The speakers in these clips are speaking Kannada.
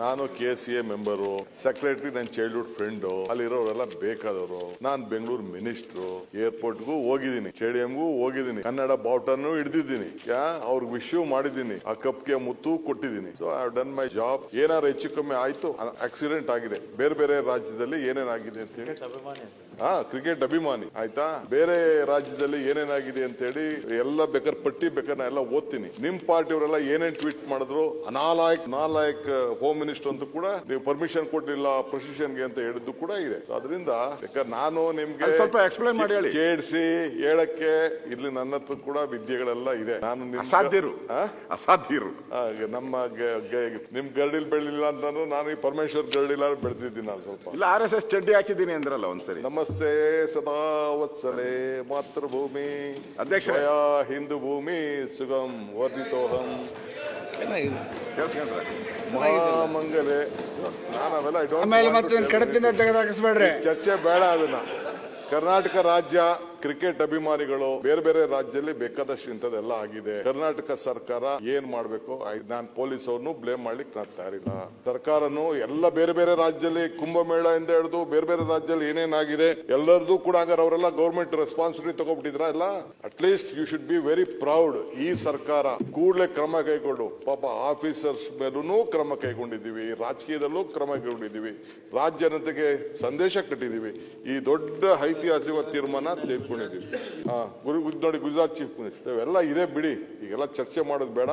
ನಾನು KCA ಮೆಂಬರು, ಸೆಕ್ರೆಟರಿ ನನ್ನ ಚೈಲ್ಡ್ಹುಡ್ ಫ್ರೆಂಡು, ಅಲ್ಲಿರೋರೆಲ್ಲ ಬೇಕಾದವರು. ನಾನು ಬೆಂಗಳೂರು ಮಿನಿಸ್ಟ್ರು, ಏರ್ಪೋರ್ಟ್ಗೂ ಹೋಗಿದ್ದೀನಿ, ಸ್ಟೇಡಿಯಂಗೂ ಹೋಗಿದ್ದೀನಿ, ಕನ್ನಡ ಬಾವುಟನ್ನು ಹಿಡಿದಿದ್ದೀನಿ, ಅವ್ರಿಗೆ ವಿಶ್ಯೂ ಮಾಡಿದ್ದೀನಿ, ಆ ಕಪ್ಗೆ ಮುತ್ತು ಕೊಟ್ಟಿದ್ದೀನಿ. So I done my job. ಏನಾರು ಹೆಚ್ಚು ಕಮ್ಮಿ ಆಯ್ತು, ಆಕ್ಸಿಡೆಂಟ್ ಆಗಿದೆ, ಬೇರೆ ಬೇರೆ ರಾಜ್ಯದಲ್ಲಿ ಏನೇನಾಗಿದೆ ಅಂತ ಹೇಳಿ, ಕ್ರಿಕೆಟ್ ಅಭಿಮಾನಿ ಆಯ್ತಾ, ಬೇರೆ ರಾಜ್ಯದಲ್ಲಿ ಏನೇನಾಗಿದೆ ಅಂತ ಹೇಳಿ ಎಲ್ಲ ಬೇಕಾದ್ರೆ ಪಟ್ಟಿ ಬೇಕಾದ್ರೆ ಎಲ್ಲ ಓದ್ತೀನಿ. ನಿಮ್ ಪಾರ್ಟಿಯವರೆಲ್ಲ ಏನೇನ್ ಟ್ವೀಟ್ ಮಾಡಿದ್ರು, ನಾಲಾಯಕ್ ಹೋಮ್ ಮಿನಿಸ್ಟರ್ ಅಂತ ಕೂಡ ನೀವು ಪರ್ಮಿಷನ್ ಕೊಟ್ಟಿಲ್ಲ ಪ್ರೊಸಿಷನ್ಗೆ ಅಂತ ಹೇಳಿದ್ದು ಕೂಡ ಇದೆ. ಅದರಿಂದ ಬೇಕಾದ್ರೆ ನಾನು ನಿಮ್ಗೆ ಸ್ವಲ್ಪ ಎಕ್ಸ್ಪ್ಲೈನ್ ಮಾಡಿ ಹೇಳಿ, ಕೇಳಿಸಿ ಹೇಳಕ್ಕೆ ಇಲ್ಲಿ ನನ್ನ ಹತ್ರ ಕೂಡ ವಿದ್ಯೆಗಳೆಲ್ಲ ಇದೆ. ನಾನು ಅಸಾಧ್ಯರು ನಮ್ಮ ನಿಮ್ ಗರಡಿಲ್ ಬೆಳಿಲ್ಲ ಅಂತಂದ್ರೆ ನಾನು ಈ ಪರಮೇಶ್ವರ್ ಗರಡಿಲ್ಲ ಬೆಳೆದಿದ್ದೀನಿ. ನಾನು ಸ್ವಲ್ಪ ಇಲ್ಲ RSS ಚಡ್ಡಿ ಹಾಕಿದ್ದೀನಿ ಅಂದ್ರಲ್ಲ ಒಂದ್ಸರಿ. ನಮಸ್ತೆ ಸದಾ ವತ್ಸಲೆ ಮಾತೃಭೂಮಿ ಅಧ್ಯಕ್ಷ ಹಿಂದೂ ಭೂಮಿ ಸುಗಮ್ ವರ್ಧಿತೋಹಂ ಮಹಾಮಂಗಲೆ. ನಾನು ಅವೆಲ್ಲ ಚರ್ಚೆ ಬೇಡ. ಅದನ್ನ ಕರ್ನಾಟಕ ರಾಜ್ಯ ಕ್ರಿಕೆಟ್ ಅಭಿಮಾನಿಗಳು ಬೇರೆ ಬೇರೆ ರಾಜ್ಯದಲ್ಲಿ ಬೇಕಾದಷ್ಟು ಇಂಥದ್ದೆಲ್ಲ ಆಗಿದೆ. ಕರ್ನಾಟಕ ಸರ್ಕಾರ ಏನ್ ಮಾಡ್ಬೇಕು, ನಾನು ಪೊಲೀಸ್ ಅವ್ರನ್ನು ಬ್ಲೇಮ್ ಮಾಡ್ಲಿಕ್ಕೆ ನಾನು ತಯಾರಿಲ್ಲ. ಸರ್ಕಾರನು ಎಲ್ಲ ಬೇರೆ ಬೇರೆ ರಾಜ್ಯದಲ್ಲಿ ಕುಂಭಮೇಳ ಇಂದ ಹಿಡಿದು ಬೇರೆ ಬೇರೆ ರಾಜ್ಯದಲ್ಲಿ ಏನೇನಾಗಿದೆ ಎಲ್ಲರದು ಕೂಡ ಹಂಗಾರೆ ಅವರೆಲ್ಲ ಗೌರ್ಮೆಂಟ್ ರೆಸ್ಪಾನ್ಸಿಬಿಲಿಟಿ ತಗೊಂಡ್ಬಿಟ್ಟಿದ್ರ ಇಲ್ಲ. At least you should be very proud. ಈ ಸರ್ಕಾರ ಕೂಡಲೇ ಕ್ರಮ ಕೈಗೊಂಡು, ಪಾಪ ಆಫೀಸರ್ಸ್ ಮೇಲೂ ಕ್ರಮ ಕೈಗೊಂಡಿದ್ದೀವಿ, ರಾಜಕೀಯದಲ್ಲೂ ಕ್ರಮ ಕೈಗೊಂಡಿದ್ದೀವಿ, ರಾಜ್ಯ ಜನತೆಗೆ ಸಂದೇಶ ಕಟ್ಟಿದ್ದೀವಿ. ಈ ದೊಡ್ಡ ಐತಿಹಾಸಿಕ ತೀರ್ಮಾನ ತೆಗೆದುಕೊಂಡಿದ್ದೀವಿ. ನೋಡಿ ಗುಜರಾತ್ ಚೀಫ್ ಮಿನಿಸ್ಟರ್ ಇವೆಲ್ಲ ಇದೆ ಬಿಡಿ, ಈಗೆಲ್ಲ ಚರ್ಚೆ ಮಾಡೋದು ಬೇಡ.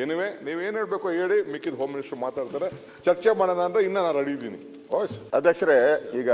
ಏನಿವೆ ನೀವೇನ್ ಹೇಳ್ಬೇಕು ಹೇಳಿ, ಮಿಕ್ಕಿದ ಹೋಮ್ ಮಿನಿಸ್ಟರ್ ಮಾತಾಡ್ತಾರೆ. ಚರ್ಚೆ ಮಾಡೋಣ ಅಂದ್ರೆ ಇನ್ನ ನಾನು ರೆಡಿ ಇದ್ದೀನಿ. ಅಧ್ಯಕ್ಷರೇ, ಈಗ